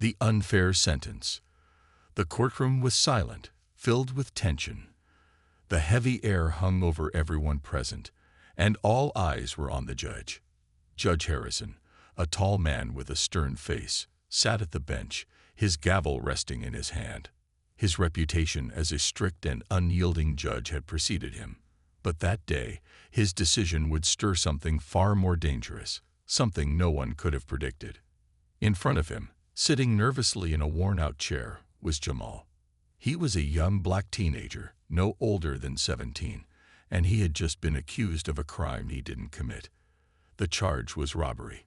The unfair sentence. The courtroom was silent, filled with tension. The heavy air hung over everyone present, and all eyes were on the judge. Judge Harrison, a tall man with a stern face, sat at the bench, his gavel resting in his hand. His reputation as a strict and unyielding judge had preceded him. But that day, his decision would stir something far more dangerous, something no one could have predicted. In front of him, sitting nervously in a worn-out chair, was Jamal. He was a young black teenager, no older than 17, and he had just been accused of a crime he didn't commit. The charge was robbery.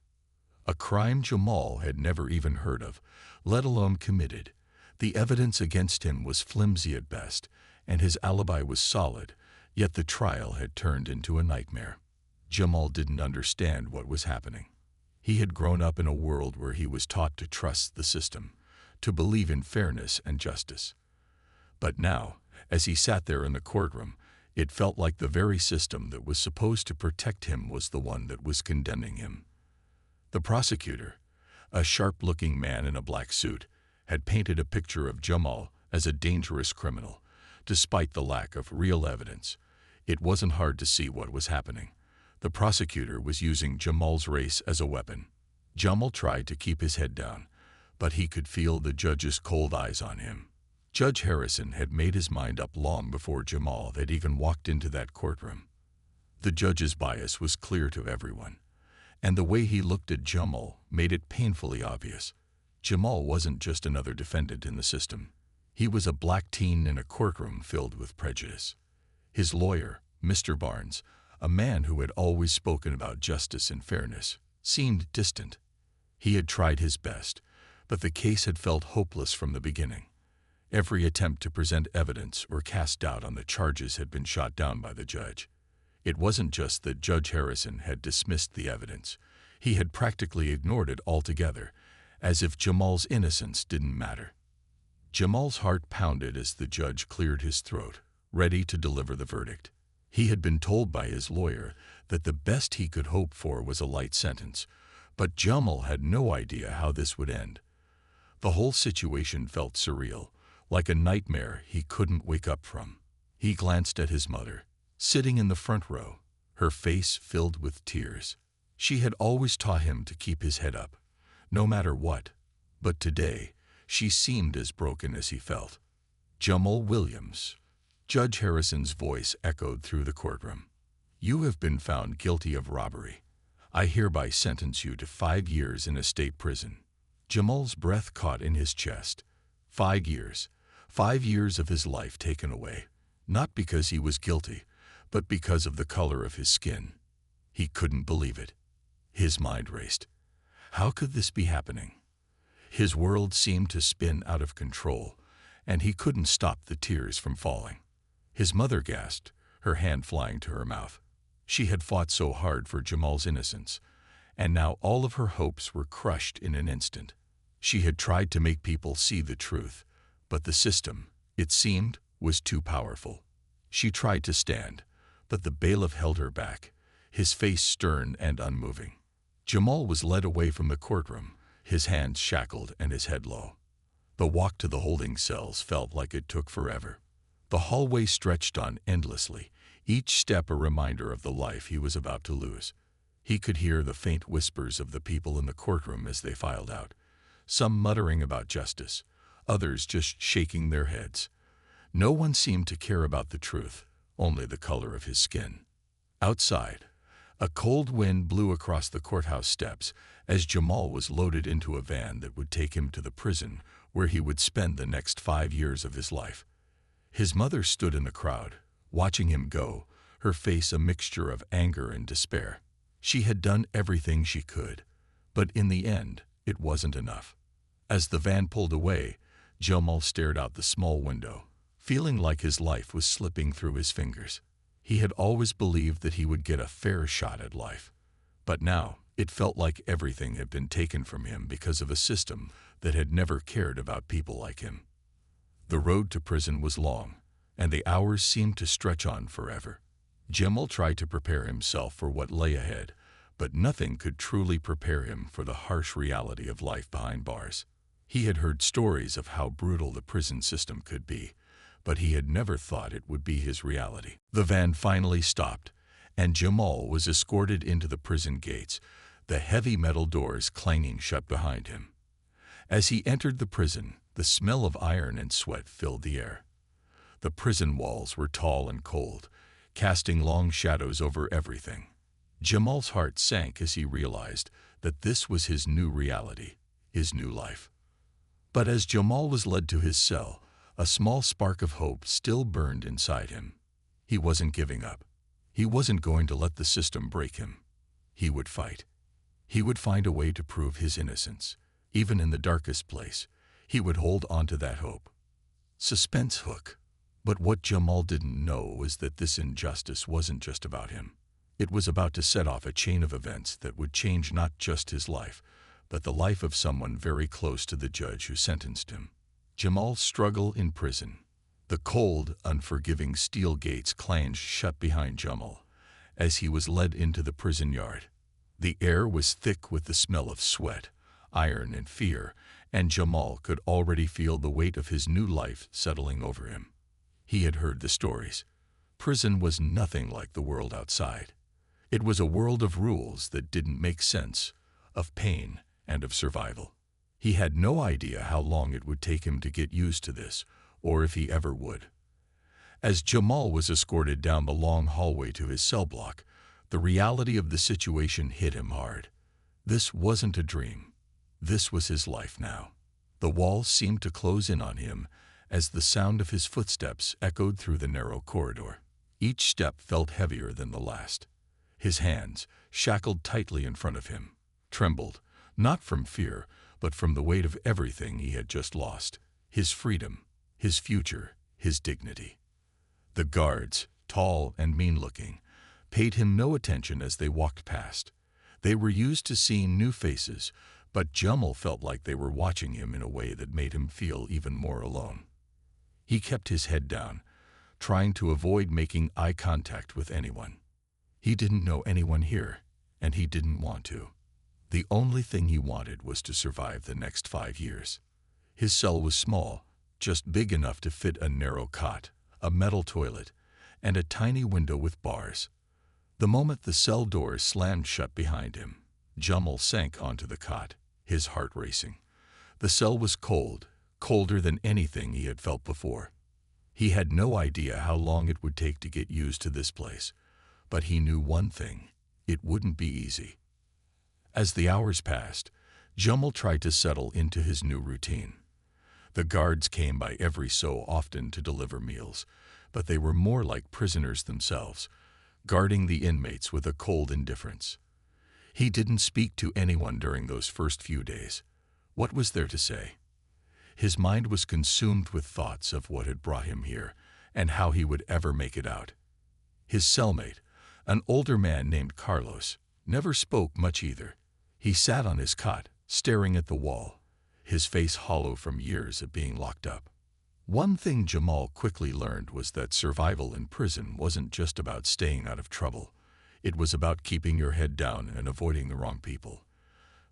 A crime Jamal had never even heard of, let alone committed. The evidence against him was flimsy at best, and his alibi was solid, yet the trial had turned into a nightmare. Jamal didn't understand what was happening. He had grown up in a world where he was taught to trust the system, to believe in fairness and justice. But now, as he sat there in the courtroom, it felt like the very system that was supposed to protect him was the one that was condemning him. The prosecutor, a sharp-looking man in a black suit, had painted a picture of Jamal as a dangerous criminal. Despite the lack of real evidence, it wasn't hard to see what was happening. The prosecutor was using Jamal's race as a weapon. Jamal tried to keep his head down, but he could feel the judge's cold eyes on him. Judge Harrison had made his mind up long before Jamal had even walked into that courtroom. The judge's bias was clear to everyone, and the way he looked at Jamal made it painfully obvious. Jamal wasn't just another defendant in the system. He was a black teen in a courtroom filled with prejudice. His lawyer, Mr. Barnes, a man who had always spoken about justice and fairness, seemed distant. He had tried his best, but the case had felt hopeless from the beginning. Every attempt to present evidence or cast doubt on the charges had been shot down by the judge. It wasn't just that Judge Harrison had dismissed the evidence. He had practically ignored it altogether, as if Jamal's innocence didn't matter. Jamal's heart pounded as the judge cleared his throat, ready to deliver the verdict. He had been told by his lawyer that the best he could hope for was a light sentence, but Jamal had no idea how this would end. The whole situation felt surreal, like a nightmare he couldn't wake up from. He glanced at his mother, sitting in the front row, her face filled with tears. She had always taught him to keep his head up, no matter what, but today she seemed as broken as he felt. Jamal Williams. Judge Harrison's voice echoed through the courtroom. You have been found guilty of robbery. I hereby sentence you to 5 years in a state prison. Jamal's breath caught in his chest. 5 years. 5 years of his life taken away, not because he was guilty, but because of the color of his skin. He couldn't believe it. His mind raced. How could this be happening? His world seemed to spin out of control, and he couldn't stop the tears from falling. His mother gasped, her hand flying to her mouth. She had fought so hard for Jamal's innocence, and now all of her hopes were crushed in an instant. She had tried to make people see the truth, but the system, it seemed, was too powerful. She tried to stand, but the bailiff held her back, his face stern and unmoving. Jamal was led away from the courtroom, his hands shackled and his head low. The walk to the holding cells felt like it took forever. The hallway stretched on endlessly, each step a reminder of the life he was about to lose. He could hear the faint whispers of the people in the courtroom as they filed out, some muttering about justice, others just shaking their heads. No one seemed to care about the truth, only the color of his skin. Outside, a cold wind blew across the courthouse steps as Jamal was loaded into a van that would take him to the prison where he would spend the next 5 years of his life. His mother stood in the crowd, watching him go, her face a mixture of anger and despair. She had done everything she could, but in the end, it wasn't enough. As the van pulled away, Jamal stared out the small window, feeling like his life was slipping through his fingers. He had always believed that he would get a fair shot at life, but now it felt like everything had been taken from him because of a system that had never cared about people like him. The road to prison was long, and the hours seemed to stretch on forever. Jamal tried to prepare himself for what lay ahead, but nothing could truly prepare him for the harsh reality of life behind bars. He had heard stories of how brutal the prison system could be, but he had never thought it would be his reality. The van finally stopped, and Jamal was escorted into the prison gates, the heavy metal doors clanging shut behind him. As he entered the prison, the smell of iron and sweat filled the air. The prison walls were tall and cold, casting long shadows over everything. Jamal's heart sank as he realized that this was his new reality, his new life. But as Jamal was led to his cell, a small spark of hope still burned inside him. He wasn't giving up. He wasn't going to let the system break him. He would fight. He would find a way to prove his innocence. Even in the darkest place, he would hold on to that hope. Suspense hook. But what Jamal didn't know was that this injustice wasn't just about him. It was about to set off a chain of events that would change not just his life, but the life of someone very close to the judge who sentenced him. Jamal's struggle in prison. The cold, unforgiving steel gates clanged shut behind Jamal as he was led into the prison yard. The air was thick with the smell of sweat, iron, and fear, and Jamal could already feel the weight of his new life settling over him. He had heard the stories. Prison was nothing like the world outside. It was a world of rules that didn't make sense, of pain, and of survival. He had no idea how long it would take him to get used to this, or if he ever would. As Jamal was escorted down the long hallway to his cell block, the reality of the situation hit him hard. This wasn't a dream. This was his life now. The walls seemed to close in on him as the sound of his footsteps echoed through the narrow corridor. Each step felt heavier than the last. His hands, shackled tightly in front of him, trembled, not from fear, but from the weight of everything he had just lost: his freedom, his future, his dignity. The guards, tall and mean-looking, paid him no attention as they walked past. They were used to seeing new faces, but Jamal felt like they were watching him in a way that made him feel even more alone. He kept his head down, trying to avoid making eye contact with anyone. He didn't know anyone here, and he didn't want to. The only thing he wanted was to survive the next 5 years. His cell was small, just big enough to fit a narrow cot, a metal toilet, and a tiny window with bars. The moment the cell doors slammed shut behind him, Jamal sank onto the cot, his heart racing. The cell was cold, colder than anything he had felt before. He had no idea how long it would take to get used to this place, but he knew one thing: it wouldn't be easy. As the hours passed, Jamal tried to settle into his new routine. The guards came by every so often to deliver meals, but they were more like prisoners themselves, guarding the inmates with a cold indifference. He didn't speak to anyone during those first few days. What was there to say? His mind was consumed with thoughts of what had brought him here and how he would ever make it out. His cellmate, an older man named Carlos, never spoke much either. He sat on his cot, staring at the wall, his face hollow from years of being locked up. One thing Jamal quickly learned was that survival in prison wasn't just about staying out of trouble. It was about keeping your head down and avoiding the wrong people.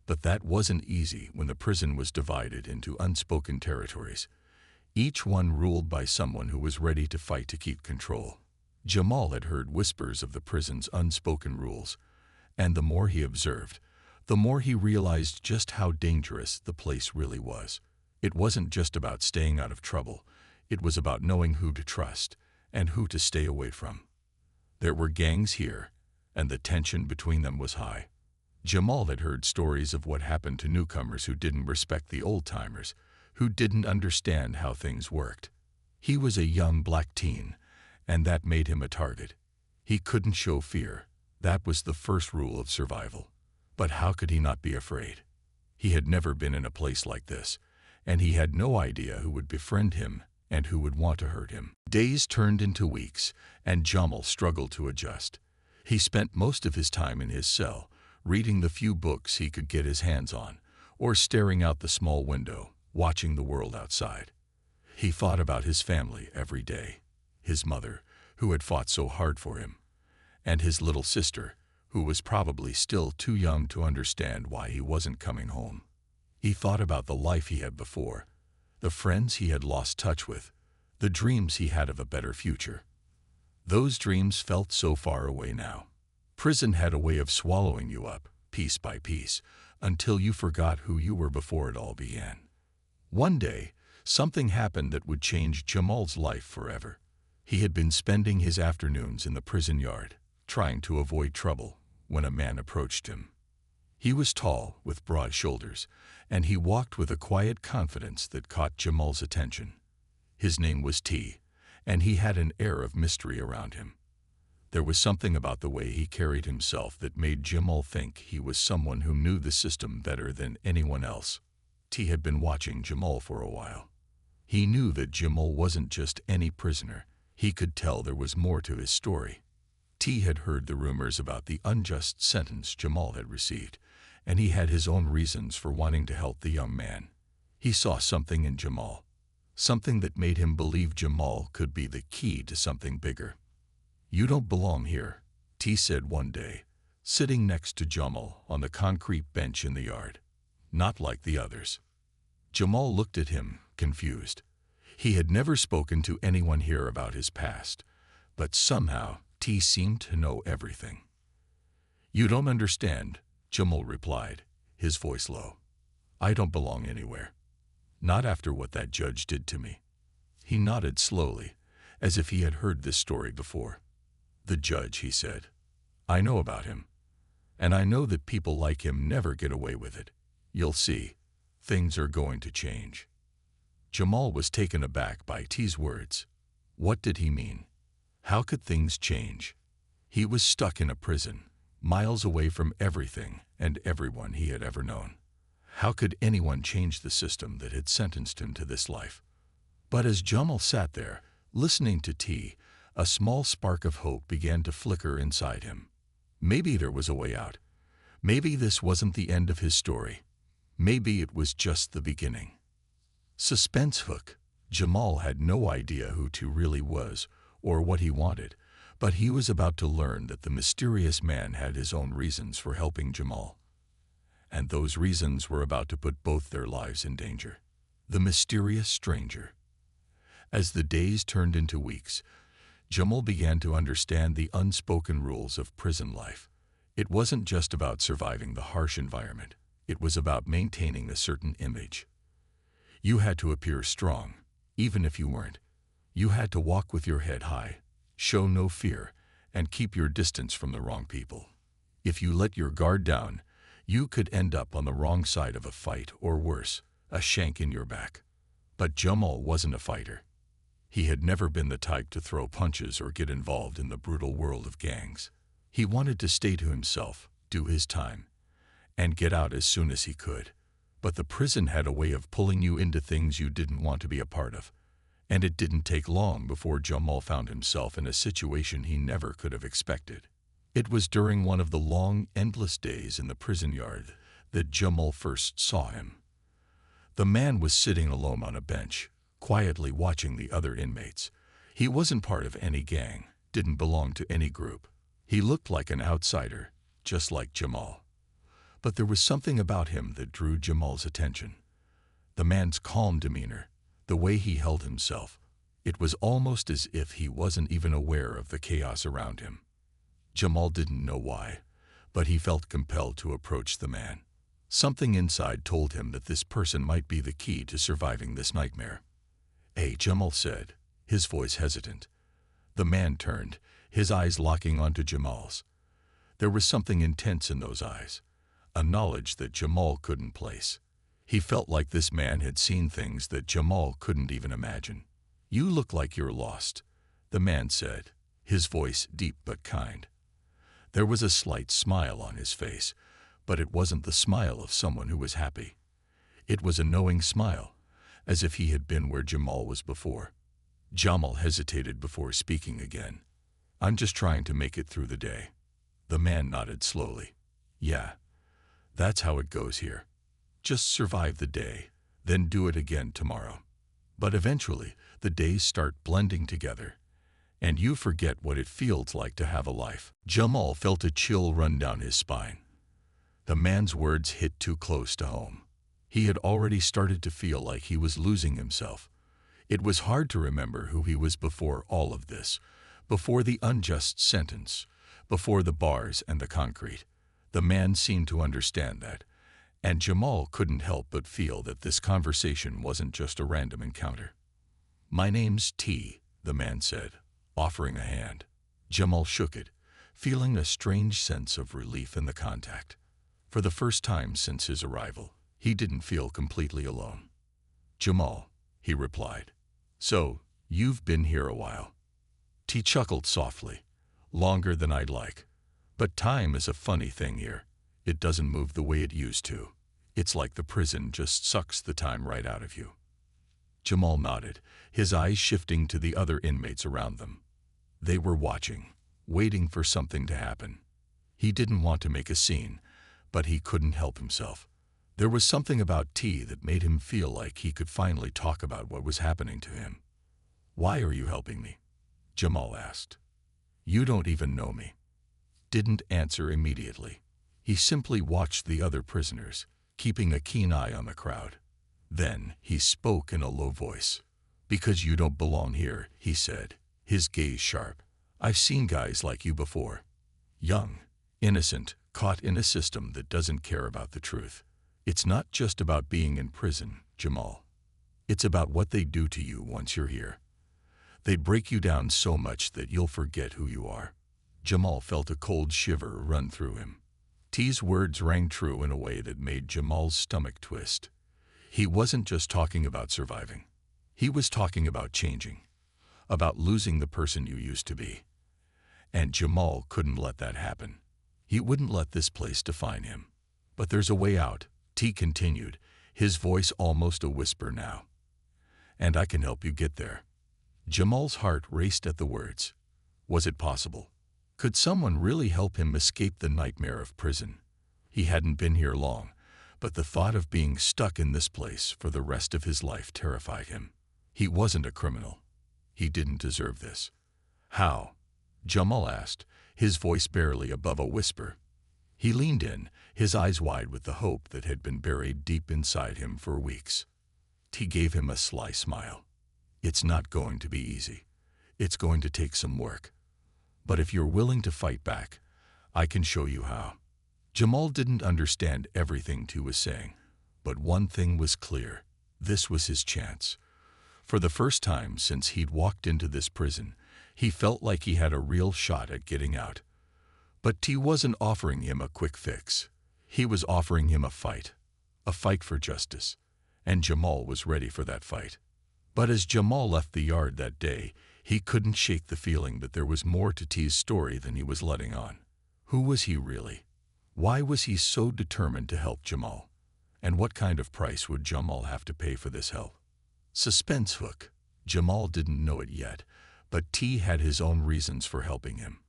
But that wasn't easy when the prison was divided into unspoken territories, each one ruled by someone who was ready to fight to keep control. Jamal had heard whispers of the prison's unspoken rules, and the more he observed, the more he realized just how dangerous the place really was. It wasn't just about staying out of trouble. It was about knowing who to trust and who to stay away from. There were gangs here, and the tension between them was high. Jamal had heard stories of what happened to newcomers who didn't respect the old-timers, who didn't understand how things worked. He was a young black teen, and that made him a target. He couldn't show fear. That was the first rule of survival. But how could he not be afraid? He had never been in a place like this, and he had no idea who would befriend him and who would want to hurt him. Days turned into weeks, and Jamal struggled to adjust. He spent most of his time in his cell, reading the few books he could get his hands on, or staring out the small window, watching the world outside. He thought about his family every day: his mother, who had fought so hard for him, and his little sister, who was probably still too young to understand why he wasn't coming home. He thought about the life he had before, the friends he had lost touch with, the dreams he had of a better future. Those dreams felt so far away now. Prison had a way of swallowing you up, piece by piece, until you forgot who you were before it all began. One day, something happened that would change Jamal's life forever. He had been spending his afternoons in the prison yard, trying to avoid trouble, when a man approached him. He was tall, with broad shoulders, and he walked with a quiet confidence that caught Jamal's attention. His name was T, and he had an air of mystery around him. There was something about the way he carried himself that made Jamal think he was someone who knew the system better than anyone else. T had been watching Jamal for a while. He knew that Jamal wasn't just any prisoner. He could tell there was more to his story. T had heard the rumors about the unjust sentence Jamal had received, and he had his own reasons for wanting to help the young man. He saw something in Jamal, something that made him believe Jamal could be the key to something bigger. "You don't belong here," T said one day, sitting next to Jamal on the concrete bench in the yard. "Not like the others." Jamal looked at him, confused. He had never spoken to anyone here about his past, but somehow T seemed to know everything. "You don't understand," Jamal replied, his voice low. "I don't belong anywhere. Not after what that judge did to me." He nodded slowly, as if he had heard this story before. "The judge," he said. "I know about him. And I know that people like him never get away with it. You'll see, things are going to change." Jamal was taken aback by T's words. What did he mean? How could things change? He was stuck in a prison, miles away from everything and everyone he had ever known. How could anyone change the system that had sentenced him to this life? But as Jamal sat there, listening to T, a small spark of hope began to flicker inside him. Maybe there was a way out. Maybe this wasn't the end of his story. Maybe it was just the beginning. Suspense hook. Jamal had no idea who T really was or what he wanted, but he was about to learn that the mysterious man had his own reasons for helping Jamal. And those reasons were about to put both their lives in danger. The mysterious stranger. As the days turned into weeks, Jamal began to understand the unspoken rules of prison life. It wasn't just about surviving the harsh environment. It was about maintaining a certain image. You had to appear strong, even if you weren't. You had to walk with your head high, show no fear, and keep your distance from the wrong people. If you let your guard down, you could end up on the wrong side of a fight, or worse, a shank in your back. But Jamal wasn't a fighter. He had never been the type to throw punches or get involved in the brutal world of gangs. He wanted to stay to himself, do his time, and get out as soon as he could. But the prison had a way of pulling you into things you didn't want to be a part of. And it didn't take long before Jamal found himself in a situation he never could have expected. It was during one of the long, endless days in the prison yard that Jamal first saw him. The man was sitting alone on a bench, quietly watching the other inmates. He wasn't part of any gang, didn't belong to any group. He looked like an outsider, just like Jamal. But there was something about him that drew Jamal's attention. The man's calm demeanor, the way he held himself. It was almost as if he wasn't even aware of the chaos around him. Jamal didn't know why, but he felt compelled to approach the man. Something inside told him that this person might be the key to surviving this nightmare. "Hey," Jamal said, his voice hesitant. The man turned, his eyes locking onto Jamal's. There was something intense in those eyes, a knowledge that Jamal couldn't place. He felt like this man had seen things that Jamal couldn't even imagine. "You look like you're lost," the man said, his voice deep but kind. There was a slight smile on his face, but it wasn't the smile of someone who was happy. It was a knowing smile, as if he had been where Jamal was before. Jamal hesitated before speaking again. "I'm just trying to make it through the day." The man nodded slowly. "Yeah, that's how it goes here. Just survive the day, then do it again tomorrow. But eventually, the days start blending together, and you forget what it feels like to have a life." Jamal felt a chill run down his spine. The man's words hit too close to home. He had already started to feel like he was losing himself. It was hard to remember who he was before all of this, before the unjust sentence, before the bars and the concrete. The man seemed to understand that, and Jamal couldn't help but feel that this conversation wasn't just a random encounter. "My name's T," the man said, offering a hand. Jamal shook it, feeling a strange sense of relief in the contact. For the first time since his arrival, he didn't feel completely alone. "Jamal," he replied. "So, you've been here a while." T chuckled softly. "Longer than I'd like. But time is a funny thing here. It doesn't move the way it used to. It's like the prison just sucks the time right out of you." Jamal nodded, his eyes shifting to the other inmates around them. They were watching, waiting for something to happen. He didn't want to make a scene, but he couldn't help himself. There was something about T that made him feel like he could finally talk about what was happening to him. "Why are you helping me?" Jamal asked. "You don't even know me." Didn't answer immediately. He simply watched the other prisoners, keeping a keen eye on the crowd. Then he spoke in a low voice. "Because you don't belong here," he said, his gaze sharp. "I've seen guys like you before. Young, innocent, caught in a system that doesn't care about the truth. It's not just about being in prison, Jamal. It's about what they do to you once you're here. They break you down so much that you'll forget who you are." Jamal felt a cold shiver run through him. T's words rang true in a way that made Jamal's stomach twist. He wasn't just talking about surviving. He was talking about changing, about losing the person you used to be. And Jamal couldn't let that happen. He wouldn't let this place define him. "But there's a way out," T continued, his voice almost a whisper now. "And I can help you get there." Jamal's heart raced at the words. Was it possible? Could someone really help him escape the nightmare of prison? He hadn't been here long, but the thought of being stuck in this place for the rest of his life terrified him. He wasn't a criminal. He didn't deserve this. "How?" Jamal asked, his voice barely above a whisper. He leaned in, his eyes wide with the hope that had been buried deep inside him for weeks. T gave him a sly smile. "It's not going to be easy. It's going to take some work. But if you're willing to fight back, I can show you how." Jamal didn't understand everything T was saying, but one thing was clear. This was his chance. For the first time since he'd walked into this prison, he felt like he had a real shot at getting out. But T wasn't offering him a quick fix. He was offering him a fight for justice, and Jamal was ready for that fight. But as Jamal left the yard that day, he couldn't shake the feeling that there was more to T's story than he was letting on. Who was he really? Why was he so determined to help Jamal? And what kind of price would Jamal have to pay for this help? Suspense hook. Jamal didn't know it yet, but T had his own reasons for helping him.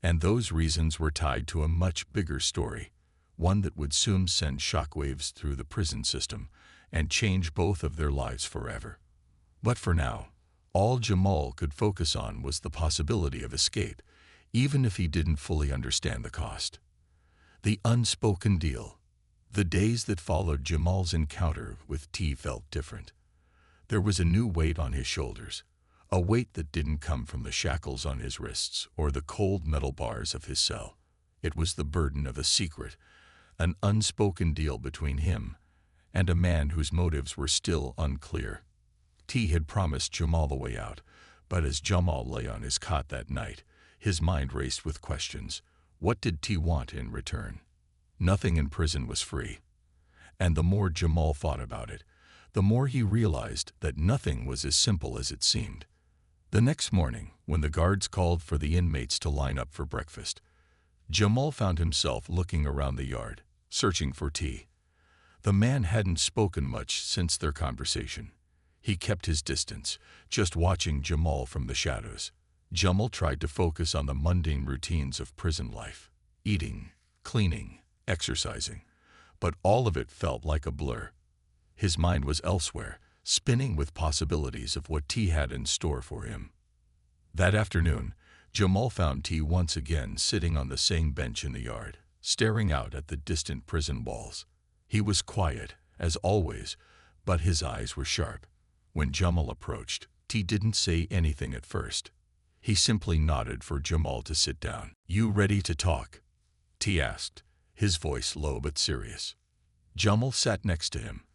And those reasons were tied to a much bigger story, one that would soon send shockwaves through the prison system and change both of their lives forever. But for now, all Jamal could focus on was the possibility of escape, even if he didn't fully understand the cost. The unspoken deal. The days that followed Jamal's encounter with T felt different. There was a new weight on his shoulders, a weight that didn't come from the shackles on his wrists or the cold metal bars of his cell. It was the burden of a secret, an unspoken deal between him and a man whose motives were still unclear. T had promised Jamal the way out, but as Jamal lay on his cot that night, his mind raced with questions. What did T want in return? Nothing in prison was free. And the more Jamal thought about it, the more he realized that nothing was as simple as it seemed. The next morning, when the guards called for the inmates to line up for breakfast, Jamal found himself looking around the yard, searching for T. The man hadn't spoken much since their conversation. He kept his distance, just watching Jamal from the shadows. Jamal tried to focus on the mundane routines of prison life, eating, cleaning, exercising, but all of it felt like a blur. His mind was elsewhere, spinning with possibilities of what T had in store for him. That afternoon, Jamal found T once again sitting on the same bench in the yard, staring out at the distant prison walls. He was quiet, as always, but his eyes were sharp. When Jamal approached, T didn't say anything at first. He simply nodded for Jamal to sit down. "You ready to talk?" T asked, his voice low but serious. Jamal sat next to him,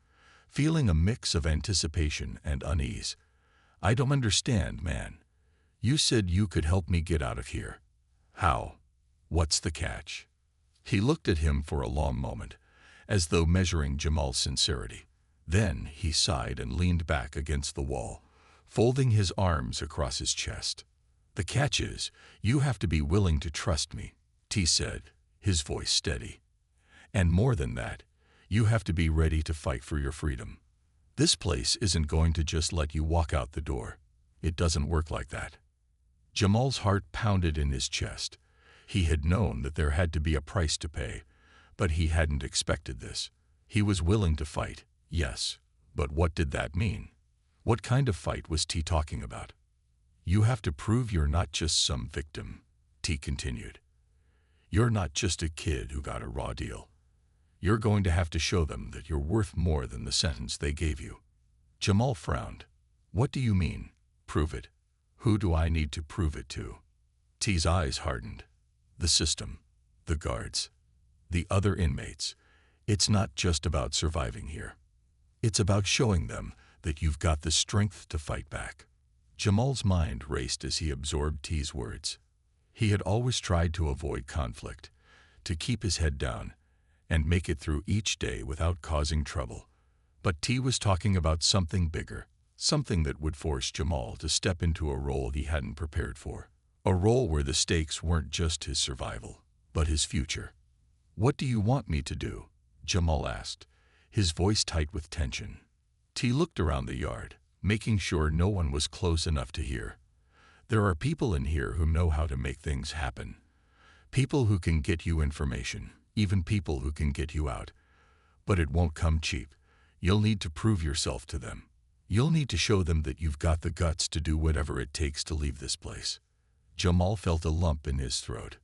feeling a mix of anticipation and unease. "I don't understand, man. You said you could help me get out of here. How? What's the catch?" He looked at him for a long moment, as though measuring Jamal's sincerity. Then he sighed and leaned back against the wall, folding his arms across his chest. "The catch is, you have to be willing to trust me," T said, his voice steady. "And more than that, you have to be ready to fight for your freedom. This place isn't going to just let you walk out the door. It doesn't work like that." Jamal's heart pounded in his chest. He had known that there had to be a price to pay, but he hadn't expected this. He was willing to fight, yes, but what did that mean? What kind of fight was T talking about? "You have to prove you're not just some victim," T continued. "You're not just a kid who got a raw deal. You're going to have to show them that you're worth more than the sentence they gave you." Jamal frowned. "What do you mean, prove it? Who do I need to prove it to?" T's eyes hardened. "The system, the guards, the other inmates. It's not just about surviving here. It's about showing them that you've got the strength to fight back." Jamal's mind raced as he absorbed T's words. He had always tried to avoid conflict, to keep his head down, and make it through each day without causing trouble. But T was talking about something bigger, something that would force Jamal to step into a role he hadn't prepared for. A role where the stakes weren't just his survival, but his future. "What do you want me to do?" Jamal asked, his voice tight with tension. T looked around the yard, making sure no one was close enough to hear. "There are people in here who know how to make things happen. People who can get you information, even people who can get you out. But it won't come cheap. You'll need to prove yourself to them. You'll need to show them that you've got the guts to do whatever it takes to leave this place." Jamal felt a lump in his throat.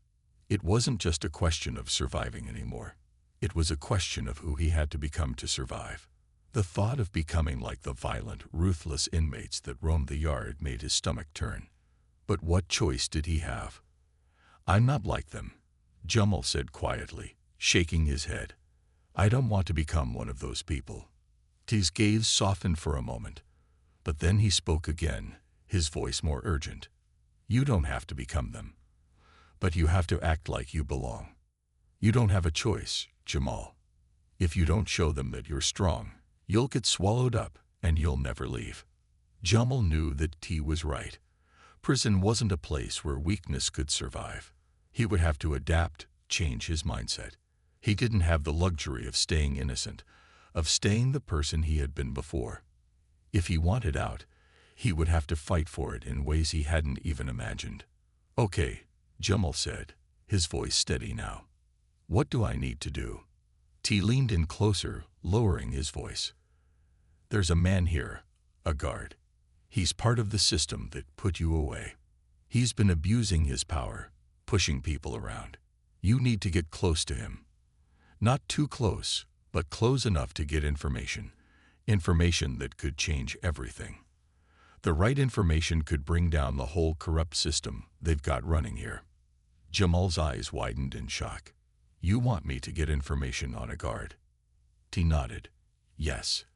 It wasn't just a question of surviving anymore. It was a question of who he had to become to survive. The thought of becoming like the violent, ruthless inmates that roamed the yard made his stomach turn. But what choice did he have? "I'm not like them," Jamal said quietly, shaking his head. "I don't want to become one of those people." T's gaze softened for a moment, but then he spoke again, his voice more urgent. "You don't have to become them, but you have to act like you belong. You don't have a choice, Jamal. If you don't show them that you're strong, you'll get swallowed up and you'll never leave." Jamal knew that T was right. Prison wasn't a place where weakness could survive. He would have to adapt, change his mindset. He didn't have the luxury of staying innocent, of staying the person he had been before. If he wanted out, he would have to fight for it in ways he hadn't even imagined. "Okay," Jamal said, his voice steady now. "What do I need to do?" T leaned in closer, lowering his voice. "There's a man here, a guard. He's part of the system that put you away. He's been abusing his power, pushing people around. You need to get close to him. Not too close, but close enough to get information. Information that could change everything. The right information could bring down the whole corrupt system they've got running here." Jamal's eyes widened in shock. "You want me to get information on a guard?" T nodded. "Yes,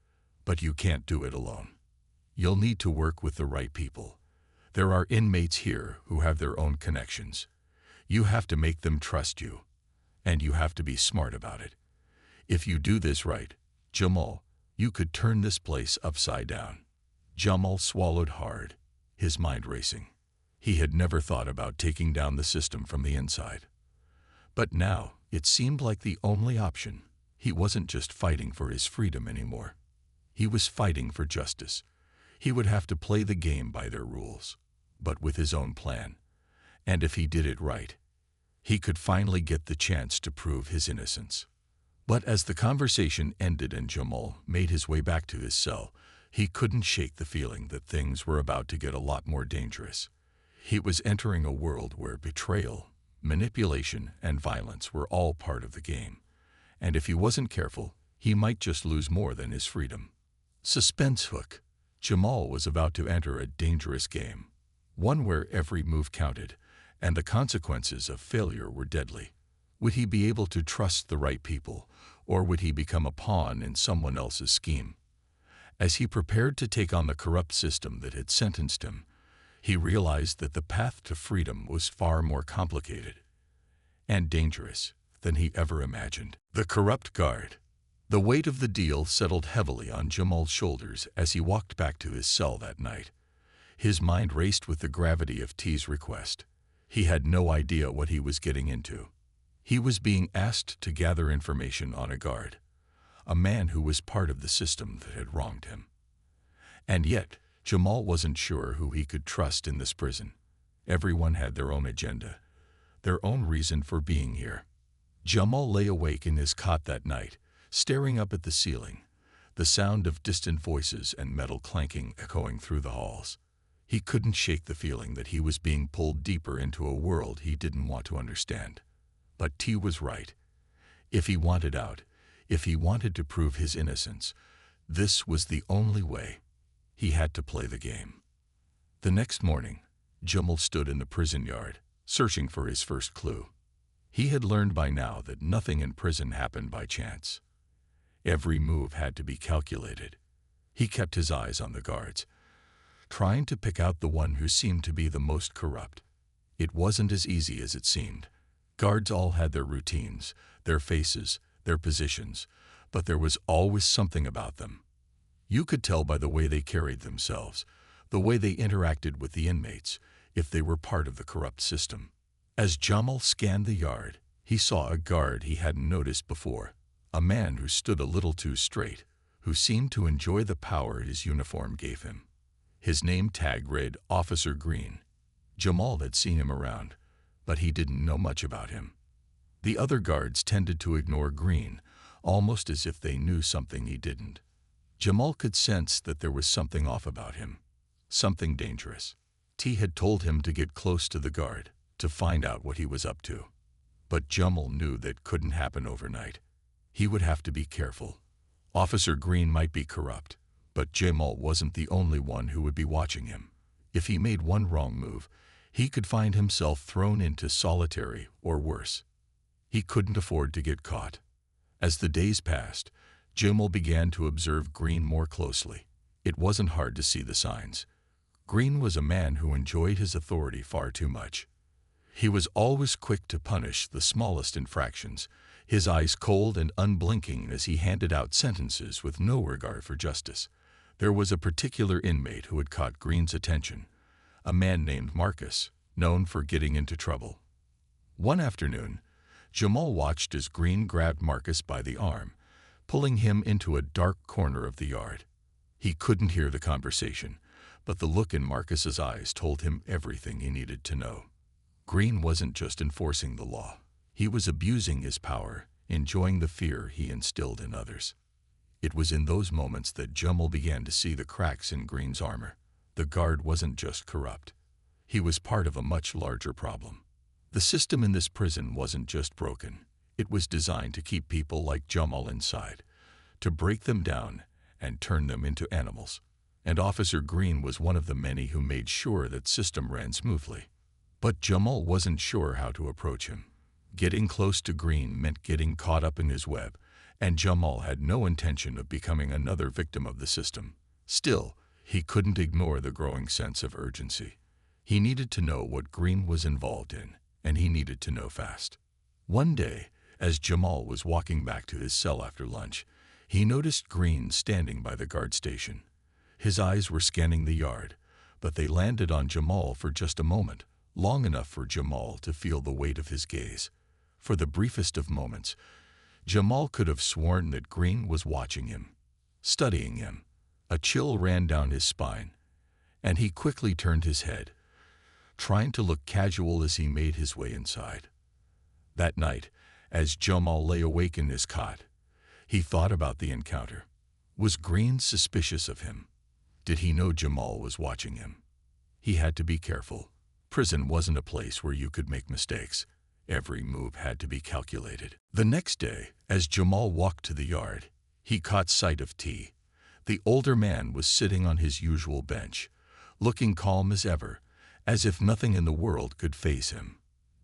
but you can't do it alone. You'll need to work with the right people. There are inmates here who have their own connections. You have to make them trust you, and you have to be smart about it. If you do this right, Jamal, you could turn this place upside down." Jamal swallowed hard, his mind racing. He had never thought about taking down the system from the inside. But now, it seemed like the only option. He wasn't just fighting for his freedom anymore. He was fighting for justice. He would have to play the game by their rules, but with his own plan. And if he did it right, he could finally get the chance to prove his innocence. But as the conversation ended and Jamal made his way back to his cell, he couldn't shake the feeling that things were about to get a lot more dangerous. He was entering a world where betrayal, manipulation, and violence were all part of the game. And if he wasn't careful, He might just lose more than his freedom. Suspense hook. Jamal was about to enter a dangerous game, one where every move counted, and the consequences of failure were deadly. Would he be able to trust the right people, or would he become a pawn in someone else's scheme? As he prepared to take on the corrupt system that had sentenced him, he realized that the path to freedom was far more complicated and dangerous than he ever imagined. The corrupt guard. The weight of the deal settled heavily on Jamal's shoulders as he walked back to his cell that night. His mind raced with the gravity of T's request. He had no idea what he was getting into. He was being asked to gather information on a guard, a man who was part of the system that had wronged him. And yet, Jamal wasn't sure who he could trust in this prison. Everyone had their own agenda, their own reason for being here. Jamal lay awake in his cot that night, staring up at the ceiling, the sound of distant voices and metal clanking echoing through the halls. He couldn't shake the feeling that he was being pulled deeper into a world he didn't want to understand. But T was right. If he wanted out, if he wanted to prove his innocence, this was the only way. He had to play the game. The next morning, Jamal stood in the prison yard, searching for his first clue. He had learned by now that nothing in prison happened by chance. Every move had to be calculated. He kept his eyes on the guards, trying to pick out the one who seemed to be the most corrupt. It wasn't as easy as it seemed. Guards all had their routines, their faces, their positions, but there was always something about them. You could tell by the way they carried themselves, the way they interacted with the inmates, if they were part of the corrupt system. As Jamal scanned the yard, he saw a guard he hadn't noticed before, a man who stood a little too straight, who seemed to enjoy the power his uniform gave him. His name tag read Officer Green. Jamal had seen him around, but he didn't know much about him. The other guards tended to ignore Green, almost as if they knew something he didn't. Jamal could sense that there was something off about him, something dangerous. T had told him to get close to the guard, to find out what he was up to. But Jamal knew that couldn't happen overnight. He would have to be careful. Officer Green might be corrupt, but Jamal wasn't the only one who would be watching him. If he made one wrong move, he could find himself thrown into solitary or worse. He couldn't afford to get caught. As the days passed, Jamal began to observe Green more closely. It wasn't hard to see the signs. Green was a man who enjoyed his authority far too much. He was always quick to punish the smallest infractions, his eyes cold and unblinking as he handed out sentences with no regard for justice. There was a particular inmate who had caught Green's attention, a man named Marcus, known for getting into trouble. One afternoon, Jamal watched as Green grabbed Marcus by the arm, pulling him into a dark corner of the yard. He couldn't hear the conversation, but the look in Marcus's eyes told him everything he needed to know. Green wasn't just enforcing the law. He was abusing his power, enjoying the fear he instilled in others. It was in those moments that Jamal began to see the cracks in Green's armor. The guard wasn't just corrupt. He was part of a much larger problem. The system in this prison wasn't just broken. It was designed to keep people like Jamal inside, to break them down and turn them into animals. And Officer Green was one of the many who made sure that system ran smoothly. But Jamal wasn't sure how to approach him. Getting close to Green meant getting caught up in his web, and Jamal had no intention of becoming another victim of the system. Still, he couldn't ignore the growing sense of urgency. He needed to know what Green was involved in, and he needed to know fast. One day, as Jamal was walking back to his cell after lunch, he noticed Green standing by the guard station. His eyes were scanning the yard, but they landed on Jamal for just a moment, long enough for Jamal to feel the weight of his gaze. For the briefest of moments, Jamal could have sworn that Green was watching him, studying him. A chill ran down his spine, and he quickly turned his head, trying to look casual as he made his way inside. That night, as Jamal lay awake in his cot, he thought about the encounter. Was Green suspicious of him? Did he know Jamal was watching him? He had to be careful. Prison wasn't a place where you could make mistakes. Every move had to be calculated. The next day, as Jamal walked to the yard, He caught sight of T. The older man was sitting on his usual bench, looking calm as ever, as if nothing in the world could faze him.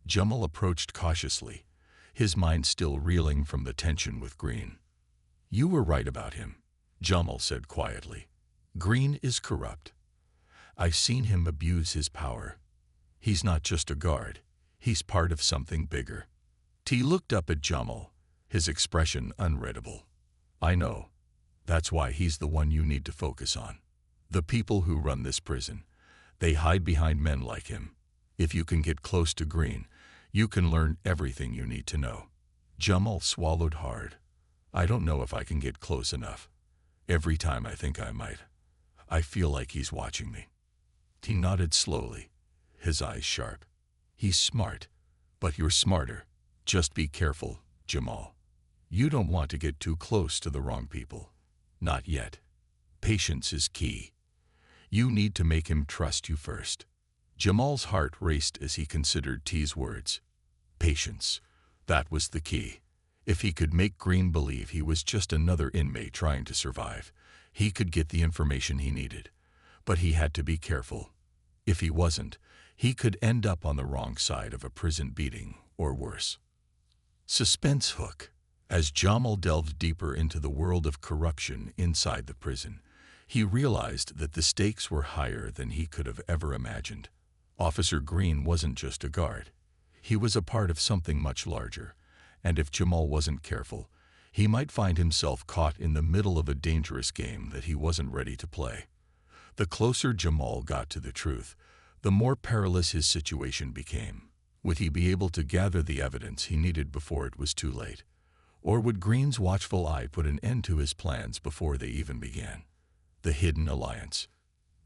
Jamal approached cautiously, his mind still reeling from the tension with Green. "You were right about him," Jamal said quietly. "Green is corrupt. I've seen him abuse his power. He's not just a guard, he's part of something bigger." T looked up at Jamal, his expression unreadable. "I know. That's why he's the one you need to focus on. The people who run this prison, they hide behind men like him. If you can get close to Green, you can learn everything you need to know." Jamal swallowed hard. "I don't know if I can get close enough. Every time I think I might, I feel like he's watching me." He nodded slowly, his eyes sharp. "He's smart, but you're smarter. Just be careful, Jamal. You don't want to get too close to the wrong people. Not yet. Patience is key. You need to make him trust you first." Jamal's heart raced as he considered T's words. Patience. That was the key. If he could make Green believe he was just another inmate trying to survive, he could get the information he needed. But he had to be careful. If he wasn't, he could end up on the wrong side of a prison beating, or worse. Suspense hook. As Jamal delved deeper into the world of corruption inside the prison, he realized that the stakes were higher than he could have ever imagined. Officer Green wasn't just a guard. He was a part of something much larger, and if Jamal wasn't careful, he might find himself caught in the middle of a dangerous game that he wasn't ready to play. The closer Jamal got to the truth, the more perilous his situation became. Would he be able to gather the evidence he needed before it was too late? Or would Green's watchful eye put an end to his plans before they even began? The hidden alliance.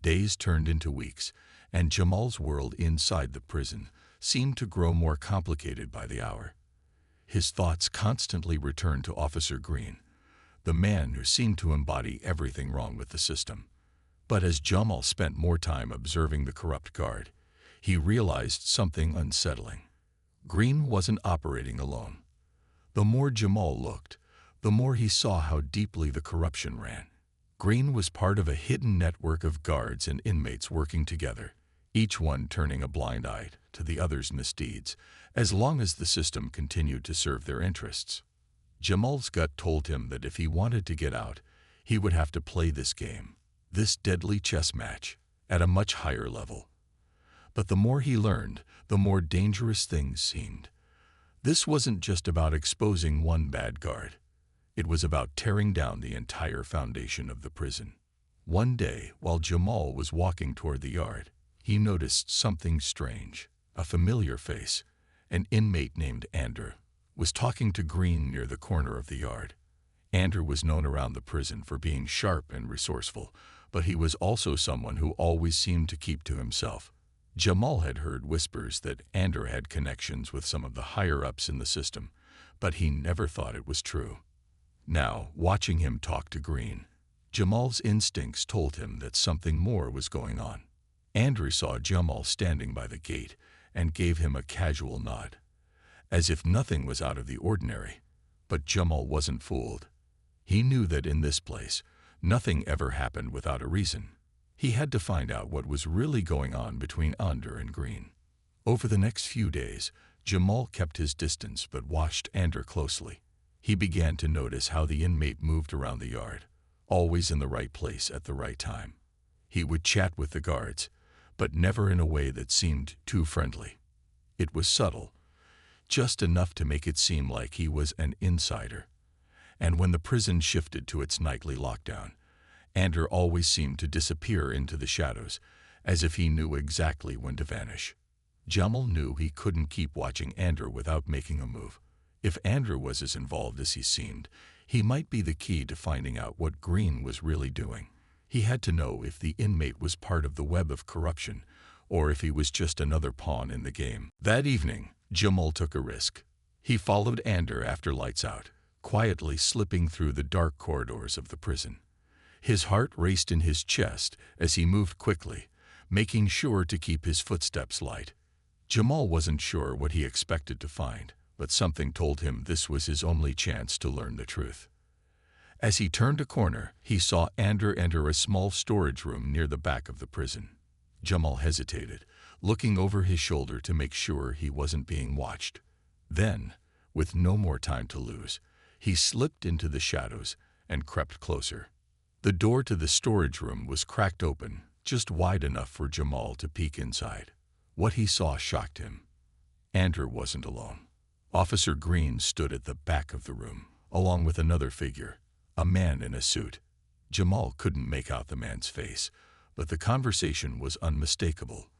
Days turned into weeks, and Jamal's world inside the prison seemed to grow more complicated by the hour. His thoughts constantly returned to Officer Green, the man who seemed to embody everything wrong with the system. But as Jamal spent more time observing the corrupt guard, he realized something unsettling. Green wasn't operating alone. The more Jamal looked, the more he saw how deeply the corruption ran. Green was part of a hidden network of guards and inmates working together, each one turning a blind eye to the other's misdeeds, as long as the system continued to serve their interests. Jamal's gut told him that if he wanted to get out, he would have to play this game, this deadly chess match, at a much higher level. But the more he learned, the more dangerous things seemed. This wasn't just about exposing one bad guard. It was about tearing down the entire foundation of the prison. One day, while Jamal was walking toward the yard, he noticed something strange. A familiar face, an inmate named Andrew, was talking to Green near the corner of the yard. Andrew was known around the prison for being sharp and resourceful, but he was also someone who always seemed to keep to himself. Jamal had heard whispers that Andrew had connections with some of the higher-ups in the system, but he never thought it was true. Now, watching him talk to Green, Jamal's instincts told him that something more was going on. Andrew saw Jamal standing by the gate and gave him a casual nod, as if nothing was out of the ordinary. But Jamal wasn't fooled. He knew that in this place, nothing ever happened without a reason. He had to find out what was really going on between Andrew and Green. Over the next few days, Jamal kept his distance but watched Andrew closely. He began to notice how the inmate moved around the yard, always in the right place at the right time. He would chat with the guards, but never in a way that seemed too friendly. It was subtle, just enough to make it seem like he was an insider. And when the prison shifted to its nightly lockdown, Andrew always seemed to disappear into the shadows, as if he knew exactly when to vanish. Jamal knew he couldn't keep watching Andrew without making a move. If Andrew was as involved as he seemed, he might be the key to finding out what Green was really doing. He had to know if the inmate was part of the web of corruption, or if he was just another pawn in the game. That evening, Jamal took a risk. He followed Andrew after lights out, quietly slipping through the dark corridors of the prison. His heart raced in his chest as he moved quickly, making sure to keep his footsteps light. Jamal wasn't sure what he expected to find, but something told him this was his only chance to learn the truth. As he turned a corner, he saw Ander enter a small storage room near the back of the prison. Jamal hesitated, looking over his shoulder to make sure he wasn't being watched. Then, with no more time to lose, he slipped into the shadows and crept closer. The door to the storage room was cracked open, just wide enough for Jamal to peek inside. What he saw shocked him. Ander wasn't alone. Officer Green stood at the back of the room, along with another figure, a man in a suit. Jamal couldn't make out the man's face, but the conversation was unmistakable.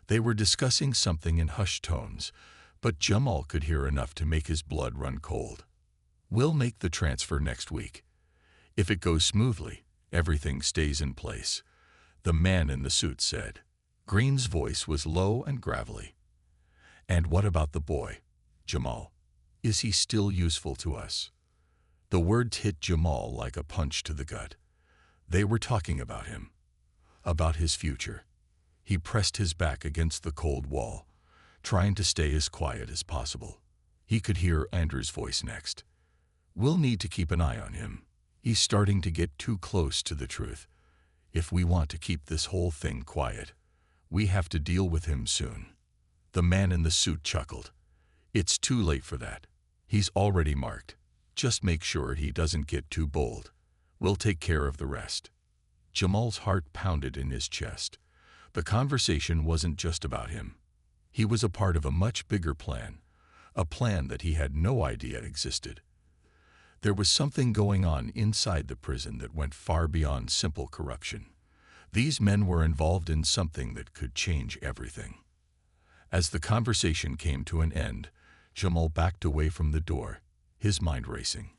They were discussing something in hushed tones, but Jamal could hear enough to make his blood run cold. "We'll make the transfer next week. If it goes smoothly, everything stays in place," the man in the suit said. Green's voice was low and gravelly. "And what about the boy, Jamal? Is he still useful to us?" The words hit Jamal like a punch to the gut. They were talking about him, about his future. He pressed his back against the cold wall, trying to stay as quiet as possible. He could hear Ander's voice next. "We'll need to keep an eye on him. He's starting to get too close to the truth. If we want to keep this whole thing quiet, we have to deal with him soon." The man in the suit chuckled. "It's too late for that. He's already marked. Just make sure he doesn't get too bold. We'll take care of the rest." Jamal's heart pounded in his chest. The conversation wasn't just about him. He was a part of a much bigger plan, a plan that he had no idea existed. There was something going on inside the prison that went far beyond simple corruption. These men were involved in something that could change everything. As the conversation came to an end, Jamal backed away from the door, his mind racing.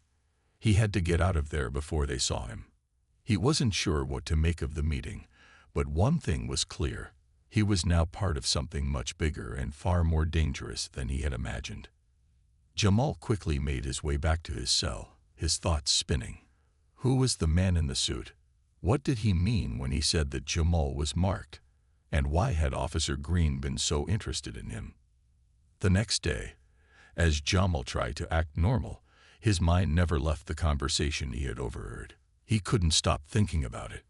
He had to get out of there before they saw him. He wasn't sure what to make of the meeting, but one thing was clear. He was now part of something much bigger and far more dangerous than he had imagined. Jamal quickly made his way back to his cell, his thoughts spinning. Who was the man in the suit? What did he mean when he said that Jamal was marked? And why had Officer Green been so interested in him? The next day, as Jamal tried to act normal, his mind never left the conversation he had overheard. He couldn't stop thinking about it.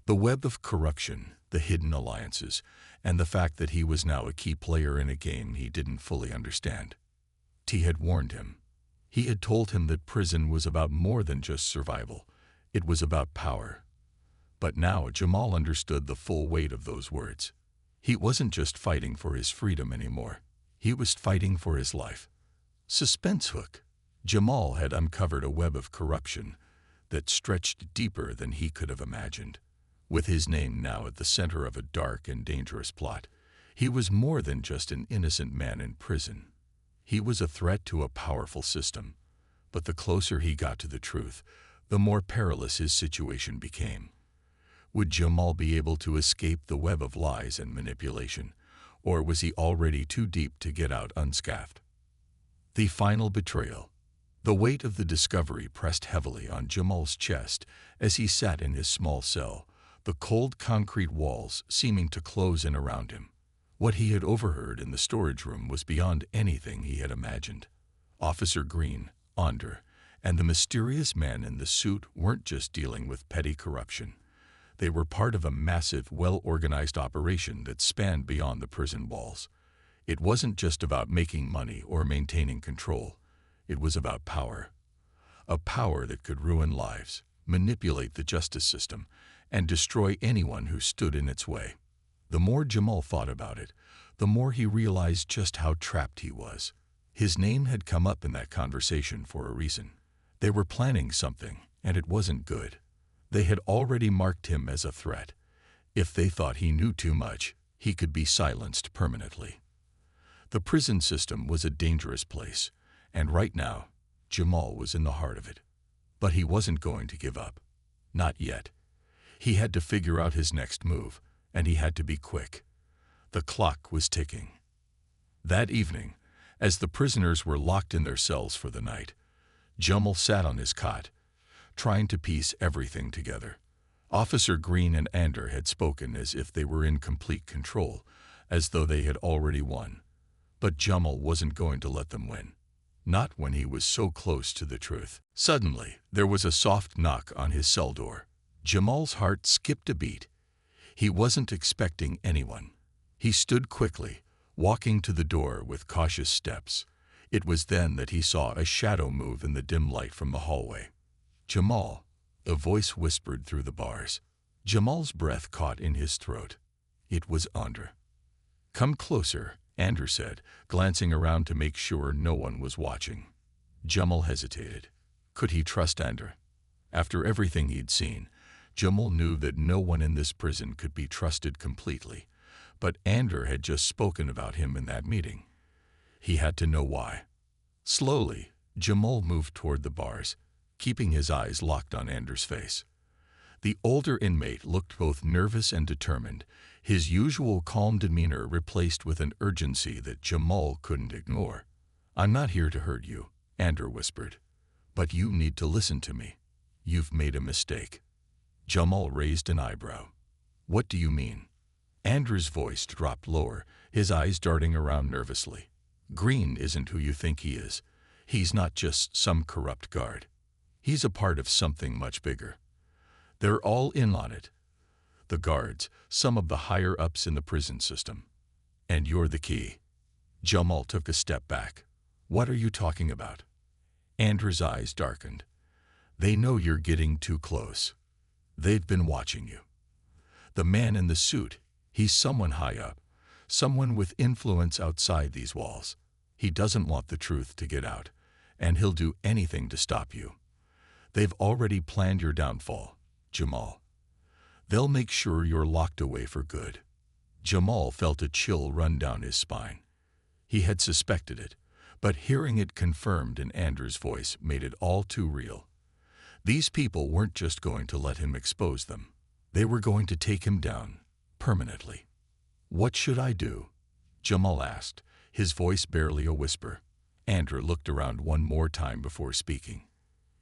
The web of corruption, the hidden alliances, and the fact that he was now a key player in a game he didn't fully understand. T had warned him. He had told him that prison was about more than just survival. It was about power. But now Jamal understood the full weight of those words. He wasn't just fighting for his freedom anymore. He was fighting for his life. Suspense hook. Jamal had uncovered a web of corruption that stretched deeper than he could have imagined. With his name now at the center of a dark and dangerous plot, he was more than just an innocent man in prison. He was a threat to a powerful system. But the closer he got to the truth, the more perilous his situation became. Would Jamal be able to escape the web of lies and manipulation, or was he already too deep to get out unscathed? The final betrayal. The weight of the discovery pressed heavily on Jamal's chest as he sat in his small cell, the cold concrete walls seeming to close in around him. What he had overheard in the storage room was beyond anything he had imagined. Officer Green, Ander, and the mysterious man in the suit weren't just dealing with petty corruption. They were part of a massive, well-organized operation that spanned beyond the prison walls. It wasn't just about making money or maintaining control. It was about power. A power that could ruin lives, manipulate the justice system, and destroy anyone who stood in its way. The more Jamal thought about it, the more he realized just how trapped he was. His name had come up in that conversation for a reason. They were planning something, and it wasn't good. They had already marked him as a threat. If they thought he knew too much, he could be silenced permanently. The prison system was a dangerous place, and right now, Jamal was in the heart of it. But he wasn't going to give up. Not yet. He had to figure out his next move, and he had to be quick. The clock was ticking. That evening, as the prisoners were locked in their cells for the night, Jamal sat on his cot, trying to piece everything together. Officer Green and Ander had spoken as if they were in complete control, as though they had already won. But Jamal wasn't going to let them win. not when he was so close to the truth. Suddenly, there was a soft knock on his cell door. Jamal's heart skipped a beat. He wasn't expecting anyone. He stood quickly, walking to the door with cautious steps. It was then that he saw a shadow move in the dim light from the hallway. "Jamal," a voice whispered through the bars. Jamal's breath caught in his throat. It was Andra. "Come closer," Andrew said, glancing around to make sure no one was watching. Jamal hesitated. Could he trust Andra? After everything he'd seen, Jamal knew that no one in this prison could be trusted completely. But Andra had just spoken about him in that meeting. He had to know why. Slowly, Jamal moved toward the bars, keeping his eyes locked on Andre's face. The older inmate looked both nervous and determined, his usual calm demeanor replaced with an urgency that Jamal couldn't ignore. "I'm not here to hurt you," Andrew whispered. "But you need to listen to me. You've made a mistake." Jamal raised an eyebrow. "What do you mean?" Andrew's voice dropped lower, his eyes darting around nervously. "Green isn't who you think he is. He's not just some corrupt guard. He's a part of something much bigger. They're all in on it. The guards, some of the higher-ups in the prison system. And you're the key." Jamal took a step back. "What are you talking about?" Andrew's eyes darkened. "They know you're getting too close. They've been watching you. The man in the suit, he's someone high up, someone with influence outside these walls. He doesn't want the truth to get out, and he'll do anything to stop you. They've already planned your downfall, Jamal. They'll make sure you're locked away for good." Jamal felt a chill run down his spine. He had suspected it, but hearing it confirmed in Andrew's voice made it all too real. These people weren't just going to let him expose them. They were going to take him down, permanently. "What should I do?" Jamal asked, his voice barely a whisper. Andrew looked around one more time before speaking.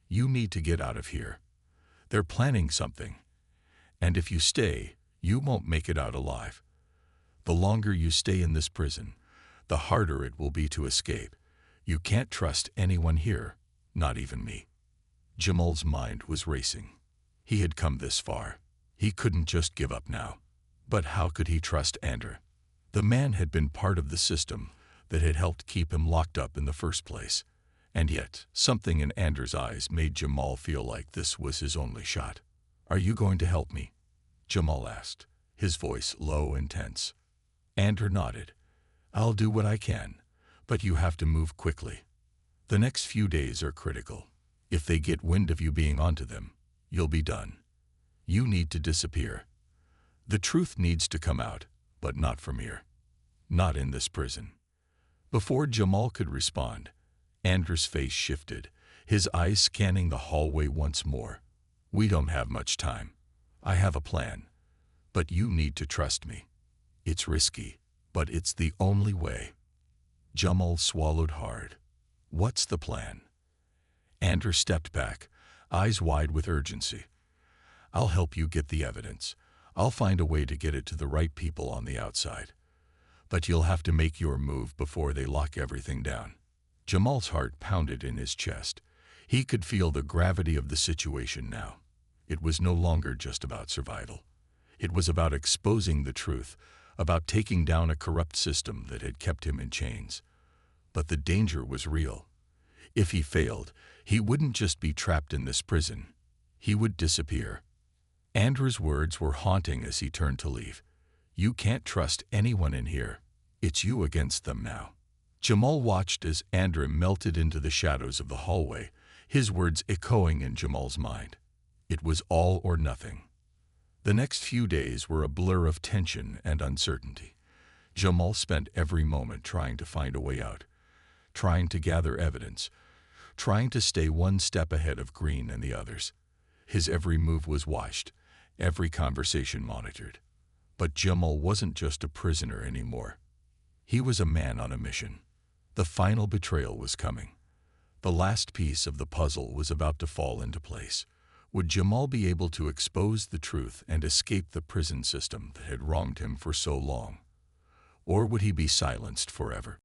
"You need to get out of here. They're planning something. And if you stay, you won't make it out alive. The longer you stay in this prison, the harder it will be to escape. You can't trust anyone here, not even me." Jamal's mind was racing. He had come this far. He couldn't just give up now. But how could he trust Andrew? The man had been part of the system that had helped keep him locked up in the first place. And yet, something in Andrew's eyes made Jamal feel like this was his only shot. "Are you going to help me?" Jamal asked, his voice low and tense. Andrew nodded. "I'll do what I can, but you have to move quickly. The next few days are critical. If they get wind of you being onto them, you'll be done. You need to disappear. The truth needs to come out, but not from here. Not in this prison." Before Jamal could respond, Andrew's face shifted, his eyes scanning the hallway once more. "We don't have much time. I have a plan. But you need to trust me. It's risky, but it's the only way." Jamal swallowed hard. "What's the plan?" Andrew stepped back, eyes wide with urgency. "I'll help you get the evidence. I'll find a way to get it to the right people on the outside. But you'll have to make your move before they lock everything down." Jamal's heart pounded in his chest. He could feel the gravity of the situation now. It was no longer just about survival. It was about exposing the truth, about taking down a corrupt system that had kept him in chains. But the danger was real. If he failed, he wouldn't just be trapped in this prison. He would disappear. Andrew's words were haunting as he turned to leave. "You can't trust anyone in here. It's you against them now." Jamal watched as Andrew melted into the shadows of the hallway, his words echoing in Jamal's mind. It was all or nothing. The next few days were a blur of tension and uncertainty. Jamal spent every moment trying to find a way out, trying to gather evidence, trying to stay one step ahead of Green and the others. His every move was watched, every conversation monitored. But Jamal wasn't just a prisoner anymore. He was a man on a mission. The final betrayal was coming. The last piece of the puzzle was about to fall into place. Would Jamal be able to expose the truth and escape the prison system that had wronged him for so long? Or would he be silenced forever?